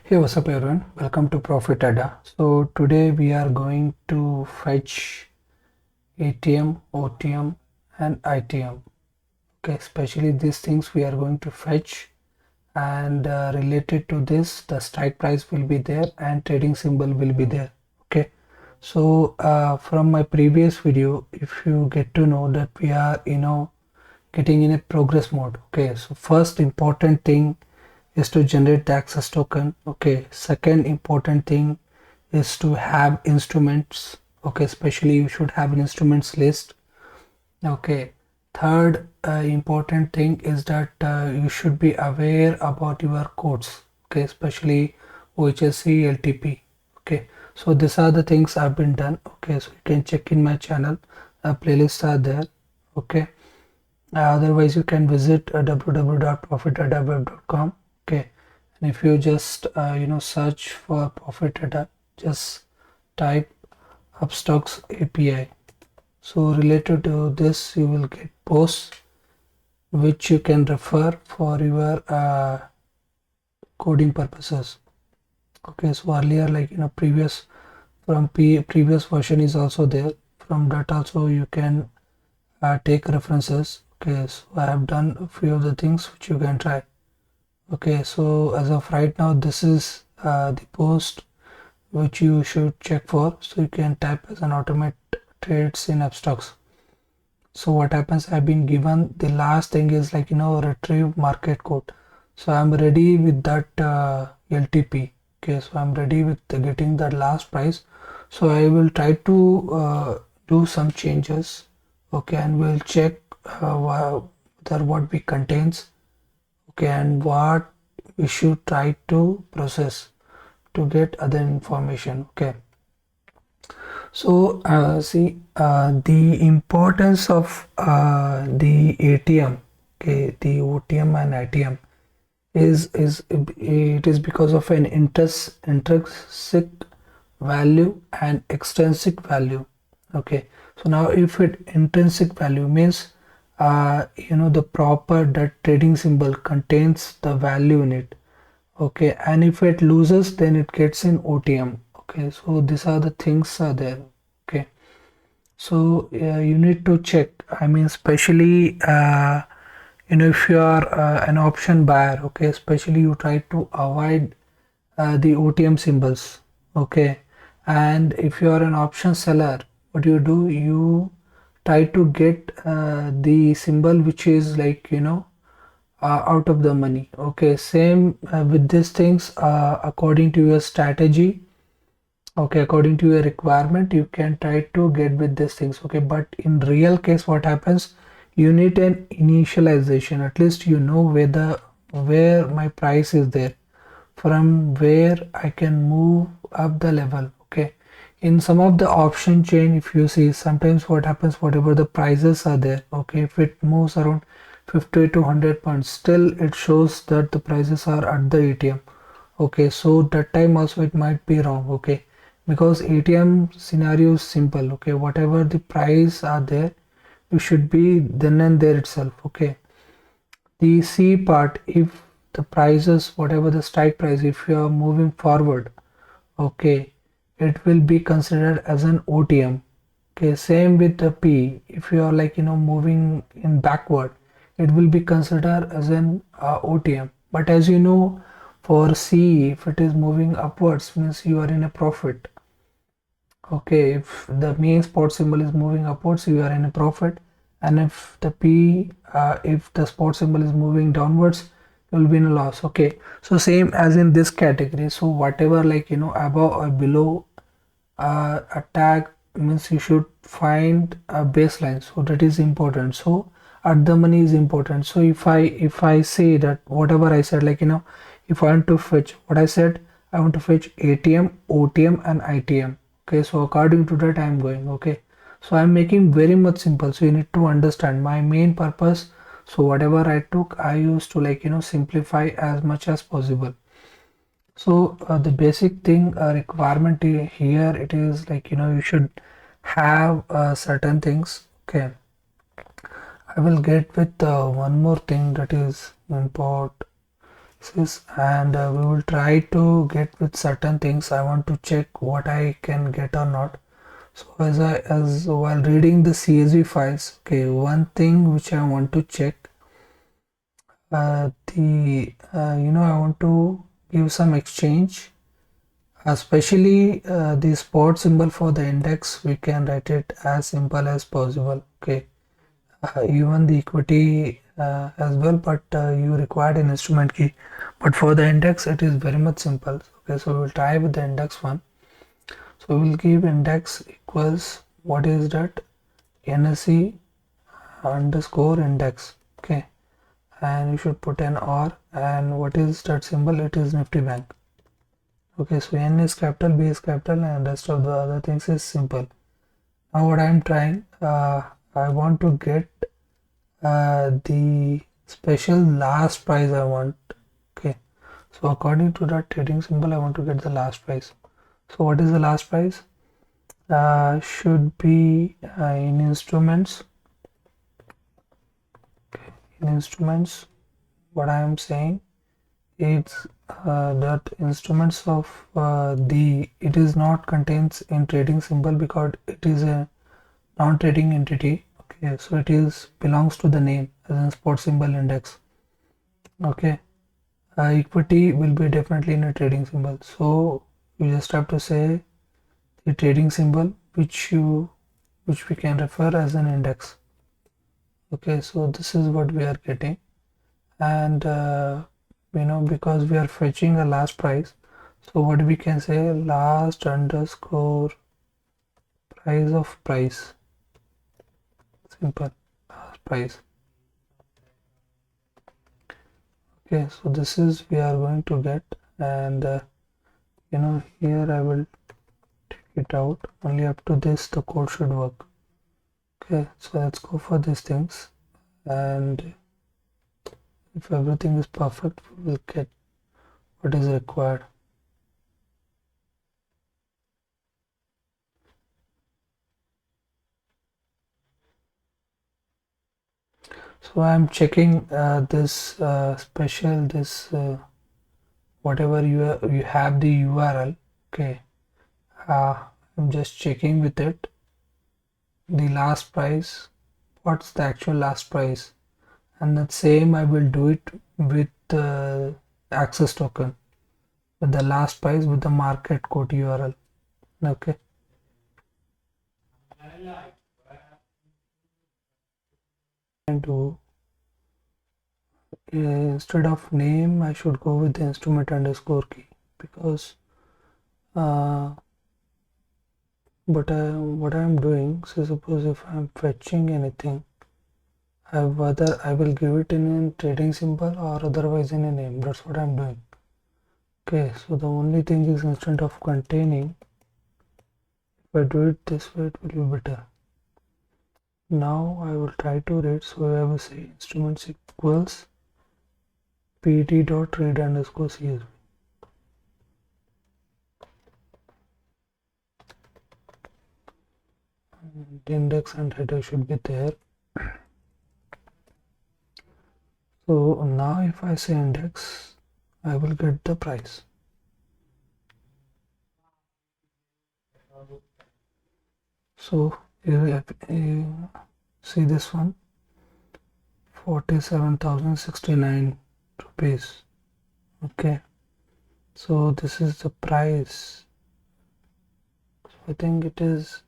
Hey, what's up everyone? Welcome to Profit Adda. So today we are going to fetch ATM, OTM and ITM. Okay, especially these things we are going to fetch and related to this the strike price will be there and trading symbol will be there. Okay, so from my previous video if you get to know that we are getting in a progress mode. Okay, so first important thing is to generate the access token. Okay, second important thing is to have instruments. Okay, especially you should have an instruments list. Okay, third important thing is that you should be aware about your codes. Okay, especially OHSC, LTP. Okay, so these are the things I've been done. Okay, so you can check in my channel, playlists are there. Okay, otherwise you can visit www.profitadaweb.com. Okay, and if you just search for profit data, just type Upstox API. So related to this you will get posts which you can refer for your coding purposes. Okay, so earlier previous previous version is also there. From that also you can take references. Okay, so I have done a few of the things which you can try. Okay, so as of right now this is the post which you should check for. So you can type as an automate trades in Upstox. So what happens, I've been given the last thing is retrieve market code. So I'm ready with that LTP. Okay, so I'm ready with getting that last price. So I will try to do some changes. Okay, and we'll check whether what we contains. Okay, and what we should try to process to get other information. Okay, so see the importance of the ATM, okay, the OTM and ITM is it is because of an intrinsic value and extrinsic value. Okay, so now if it intrinsic value means the proper that trading symbol contains the value in it. Okay, and if it loses then it gets in OTM. Okay, so these are the things are there. Okay, so you need to check, I mean especially if you are an option buyer. Okay, especially you try to avoid the OTM symbols. Okay, and if you are an option seller, what do, you try to get the symbol which is out of the money. Okay, same with these things, according to your strategy. Okay, according to your requirement you can try to get with these things. Okay, but in real case what happens, you need an initialization, at least where my price is there, from where I can move up the level. Okay, in some of the option chain if you see, sometimes what happens, whatever the prices are there, okay, if it moves around 50 to 100 points, still it shows that the prices are at the ATM. Okay, so that time also it might be wrong. Okay, because ATM scenario is simple. Okay, whatever the price are there, you should be then and there itself. Okay, the C part, if the prices, whatever the strike price, if you are moving forward, okay, it will be considered as an OTM. Okay, same with the P, if you are moving in backward, it will be considered as an OTM. But as you know, for C, if it is moving upwards means you are in a profit. Okay, if the main spot symbol is moving upwards you are in a profit, and if the P if the spot symbol is moving downwards you will be in a loss. Okay, so same as in this category. So whatever above or below a tag means you should find a baseline, so that is important. So at the money is important. So if I say that whatever I said, if I want to fetch, what I said, I want to fetch ATM, OTM and ITM. Okay, so according to that I am going. Okay, so I am making very much simple, so you need to understand my main purpose. So whatever I took, I used to simplify as much as possible. So the basic thing requirement here, it is you should have certain things. Okay, I will get with one more thing, that is import and we will try to get with certain things. I want to check what I can get or not. So as while reading the CSV files, okay, one thing which I want to check, I want to give some exchange, especially the spot symbol for the index. We can write it as simple as possible. Okay, even the equity as well, but you required an instrument key. But for the index, it is very much simple. Okay, so we will try with the index one. So we will give index equals, what is that? NSE underscore index. Okay, and you should put an or, and what is that symbol? It is Nifty Bank. Okay, so N is capital, B is capital, and rest of the other things is simple. Now what I am trying, I want to get the special last price I want. Okay, so according to that trading symbol, I want to get the last price. So what is the last price? Should be in instruments. Okay, in instruments, what I am saying, it's that instruments of it is not contains in trading symbol because it is a non-trading entity. Okay, so it is belongs to the name as in spot symbol index. Okay, equity will be definitely in a trading symbol, so you just have to say the trading symbol which we can refer as an index. Okay, so this is what we are getting, and because we are fetching a last price, so what we can say, last underscore price of price, simple, last price. Okay, so this is we are going to get, and here I will take it out, only up to this the code should work. Okay, so let's go for these things, and if everything is perfect, we will get what is required. So I'm checking this special, this whatever you have the URL. Okay, I'm just checking with it the last price, what's the actual last price, and the same I will do it with access token, with the last price with the market code URL. Okay, and do instead of name I should go with the instrument underscore key, because but what I'm doing, so suppose if I'm fetching anything, whether I will give it in a trading symbol or otherwise in a name, that's what I'm doing. Okay, so the only thing is, instead of containing, if I do it this way, it will be better. Now I will try to read, so I will say instruments equals pd dot read underscore csv. The index and header should be there. So now if I say index, I will get the price. So you see this one, 47,069 rupees. Okay, so this is the price. So I think it is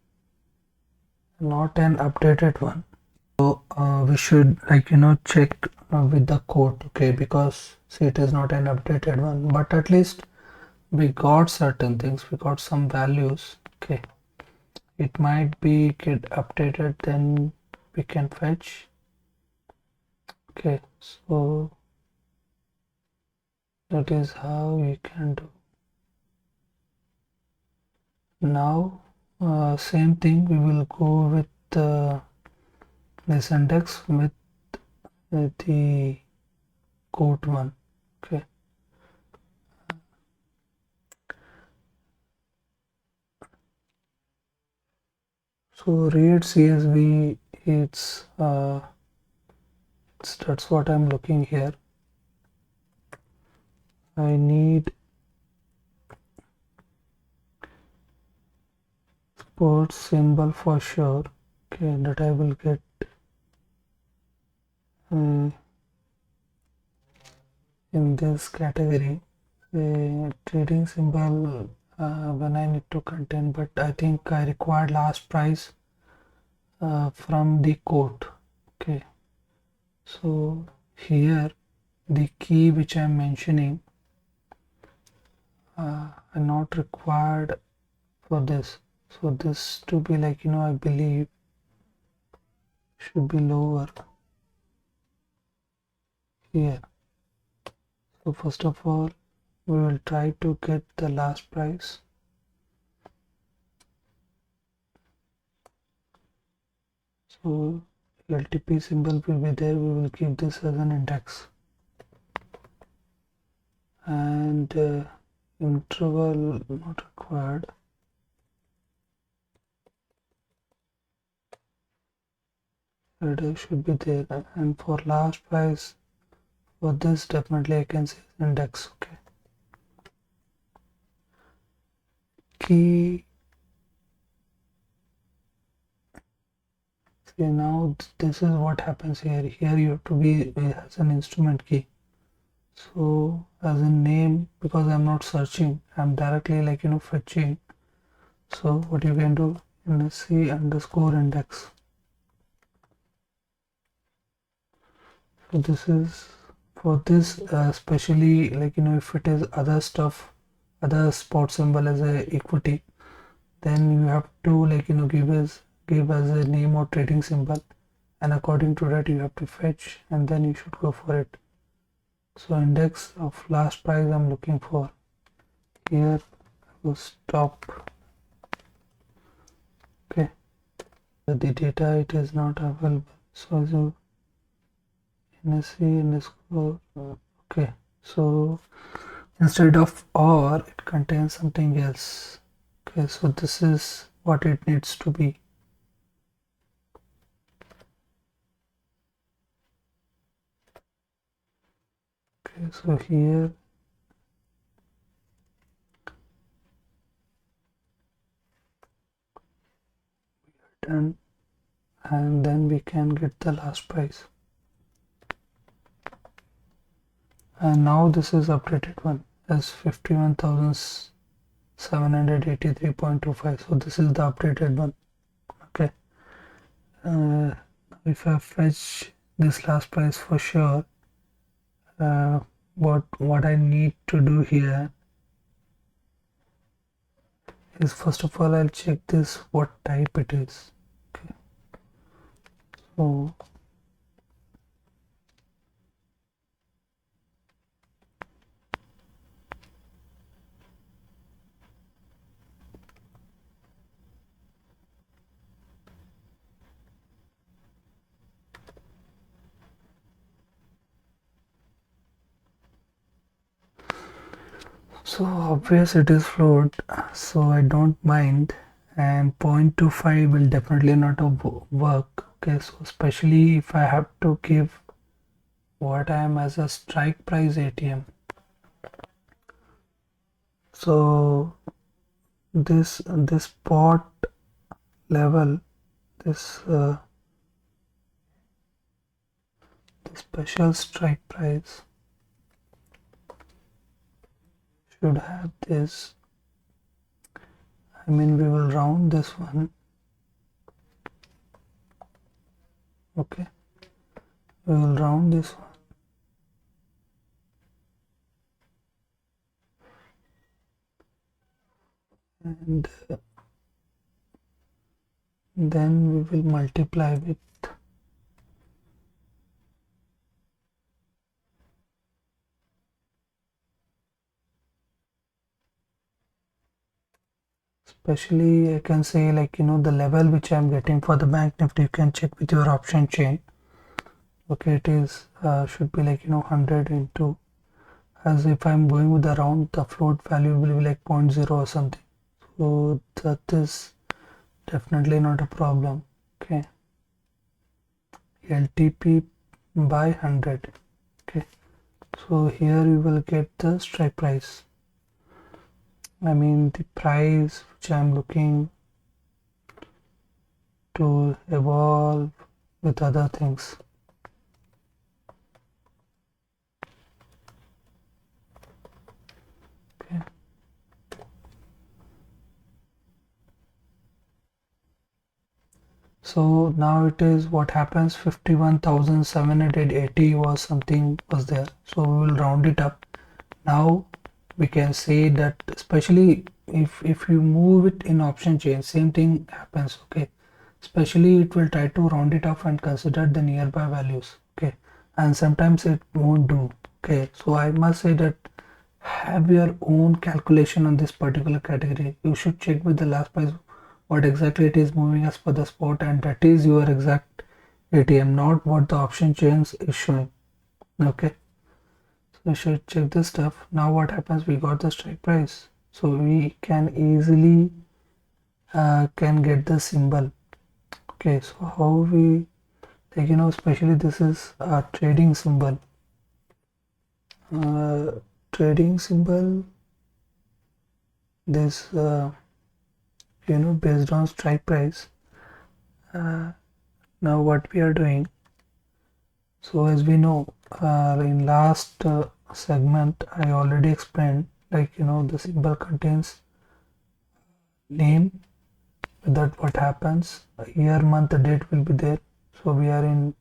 not an updated one. So we should check with the code. Okay, because see, it is not an updated one, but at least we got certain things, we got some values. Okay, it might be get updated, then we can fetch. Okay, so that is how you can do. Now same thing, we will go with this index with the quote one. Okay, so read CSV, it's that's what I'm looking here. I need sports symbol for sure. Okay, that I will get in this category. Trading symbol when I need to contain, but I think I required last price from the quote. Okay, so here the key which I'm mentioning are not required for this. So this to be like, I believe should be lower here. So first of all, we will try to get the last price. So LTP symbol will be there. We will keep this as an index, and interval not required. Header should be there, and for last price for this definitely I can say index. Okay, key. See, now this is what happens here. Here you have to be as an instrument key. So as a name, because I'm not searching, I'm directly like fetching. So what you can do in the C underscore index. So this is for this especially like if it is other stuff, other spot symbol as a equity, then you have to like give as a name or trading symbol, and according to that you have to fetch, and then you should go for it. So index of last price I'm looking for. Here I will stop. Okay, the data it is not available, so NSC underscore. Okay, so instead of or it contains something else. Okay, so this is what it needs to be. Okay, so here done, and then we can get the last price. And now this is updated one as 51,783.25. So this is the updated one. Okay, if I fetch this last price for sure, what I need to do here is first of all I'll check this what type it is. Okay, so obvious it is float, so I don't mind, and 0.25 will definitely not work. Okay, so especially if I have to give what I am as a strike price ATM. So this spot level, this the special strike price should have this. I mean, we will round this one. Okay, we will round this one, and then we will multiply with especially I can say like the level which I'm getting for the bank nifty, you can check with your option chain. Okay, it is should be like 100 into, as if I'm going with the round, the float value will be like 0.0 or something, so that is definitely not a problem. Okay, LTP by 100. Okay, So here we will get the strike price. I mean the price which I'm looking to evolve with other things. Okay. So now it is what happens, 51,780 was something was there. So we will round it up. Now we can say that, especially if you move it in option chain, same thing happens. Okay, especially it will try to round it off and consider the nearby values. Okay, and sometimes it won't do. Okay, so I must say that have your own calculation on this particular category. You should check with the last price what exactly it is moving as per the spot, and that is your exact ATM, not what the option chains is showing. Okay, so you should check this stuff. Now what happens, we got the strike price, so we can easily can get the symbol. Okay, so how we, like, especially this is a trading symbol. Trading symbol, this based on strike price. Now what we are doing, so as we know, in last segment I already explained, like, the symbol contains name. With that what happens, year, month, date will be there. So we are in,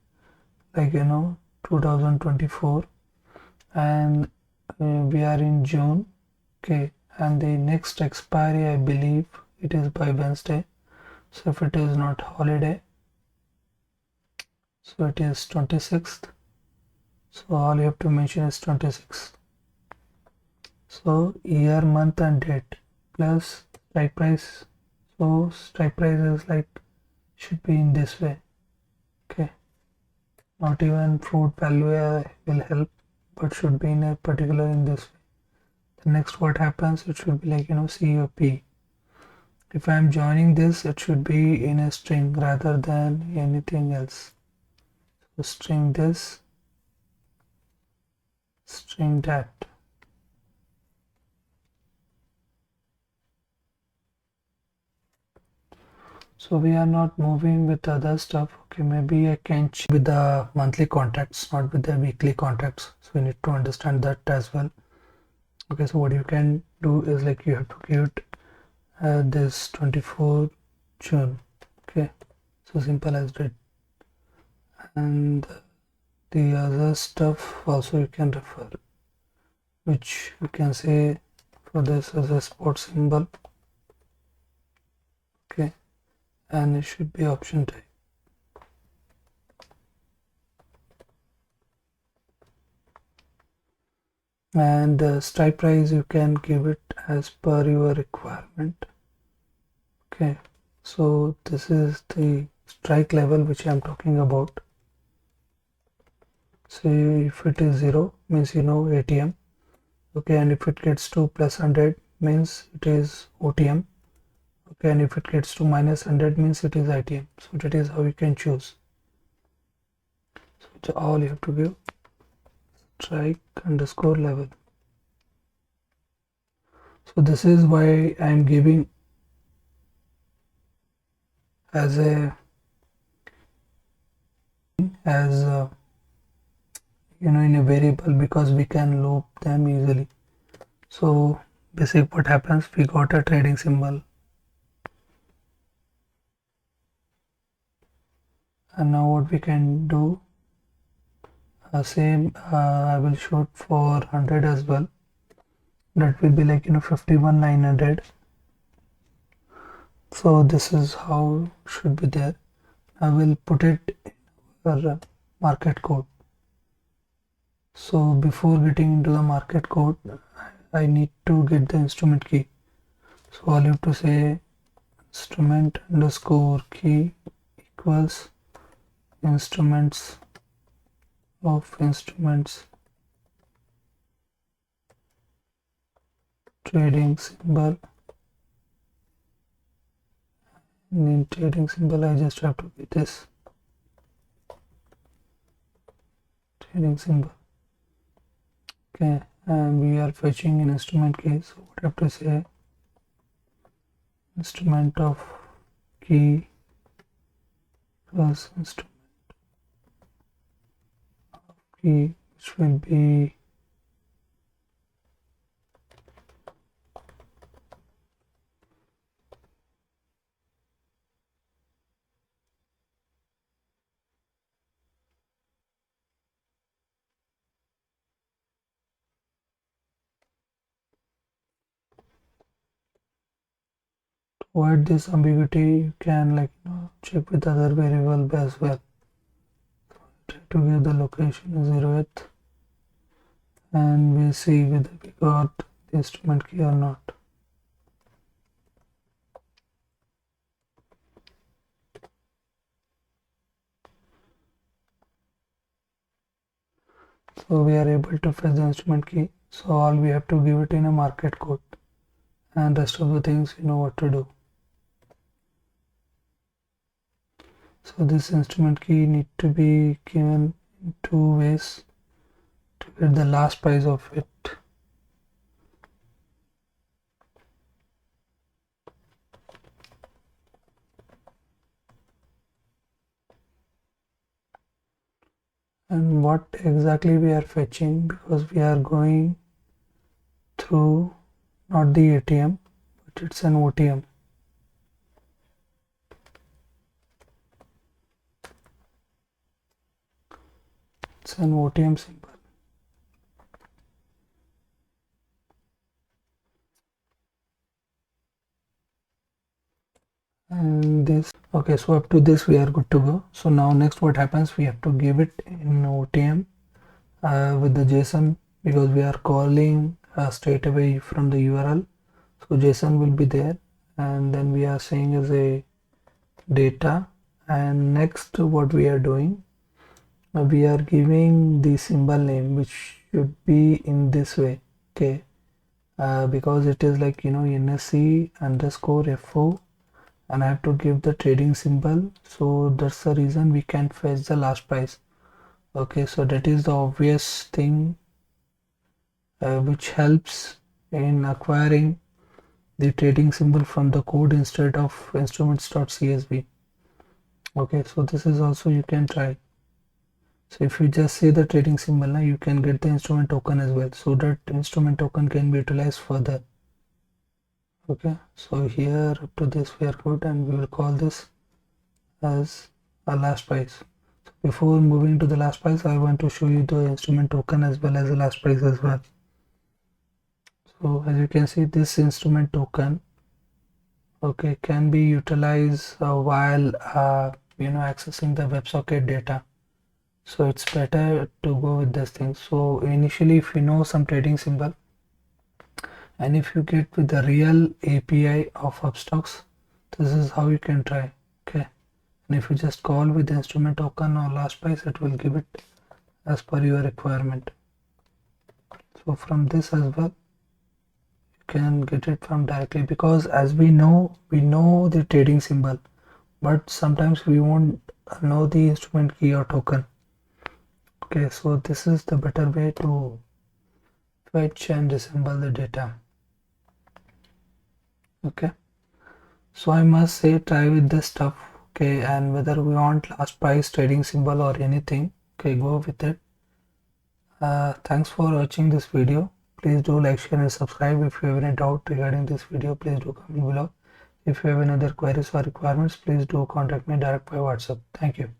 like, 2024, and we are in June. Okay, and the next expiry, I believe it is by Wednesday. So if it is not holiday, so it is 26th. So all you have to mention is 26. So year, month and date plus strike price. So strike price is like, should be in this way. Okay, not even fruit value will help, but should be in a particular in this way. The next what happens, it should be like, COP. If I am joining this, it should be in a string rather than anything else. So string this, string that. So we are not moving with other stuff. Okay, maybe I can check with the monthly contracts, not with the weekly contracts. So we need to understand that as well. Okay, so what you can do is, like, you have to give it this 24 June. Okay, so simple as that. And the other stuff also you can refer, which you can say for this as a spot symbol. Okay, and it should be option type. And the strike price you can give it as per your requirement. Okay, so this is the strike level which I am talking about. So if it is 0 means ATM. Okay, and if it gets to plus 100 means it is OTM. Okay, and if it gets to minus 100 means it is ITM. So that is how you can choose. So all you have to give strike underscore level. So this is why I am giving as a in a variable, because we can loop them easily. So basic what happens, we got a trading symbol, and now what we can do, same I will shoot for 100 as well. That will be like 51,900. So this is how should be there. I will put it in our market code. So before getting into the market code, I need to get the instrument key. So all you have to say instrument underscore key equals instruments of instruments trading symbol. And in trading symbol I just have to get this trading symbol. Okay, and we are fetching an instrument key, so what I have to say, instrument of key plus instrument key, which will be to avoid this ambiguity. You can check with other variable as well. Try to give the location 0th and we see whether we got the instrument key or not. So we are able to fetch the instrument key. So all we have to give it in a market code, and rest of the things you know what to do. So this instrument key need to be given in 2 ways to get the last price of it. And what exactly we are fetching, because we are going through not the ATM but it's an OTM. It's an OTM symbol. And this, okay, so up to this we are good to go. So now next what happens, we have to give it in OTM with the JSON, because we are calling straight away from the URL. So JSON will be there, and then we are saying as a data. And next what we are doing, we are giving the symbol name, which should be in this way. Okay, because it is NSC underscore FO, and I have to give the trading symbol, so that's the reason we can fetch the last price. Okay, so that is the obvious thing which helps in acquiring the trading symbol from the code instead of instruments.csv. Okay, so this is also you can try. So if you just say the trading symbol now, you can get the instrument token as well, so that instrument token can be utilized further. Okay, so here up to this we are good, and we will call this as a last price. So before moving to the last price, I want to show you the instrument token as well as the last price as well. So as you can see, this instrument token, okay, can be utilized while accessing the WebSocket data. So it's better to go with this thing. So initially, if you know some trading symbol, and if you get with the real API of Upstox, this is how you can try. Okay, and if you just call with the instrument token or last price, it will give it as per your requirement. So from this as well, you can get it from directly, because as we know the trading symbol, but sometimes we won't know the instrument key or token. Okay, so this is the better way to fetch and disassemble the data. Okay, so I must say, try with this stuff. Okay, and whether we want last price, trading symbol or anything, okay, go with it. Thanks for watching this video. Please do like, share and subscribe. If you have any doubt regarding this video, please do comment below. If you have any other queries or requirements, please do contact me direct by WhatsApp. Thank you.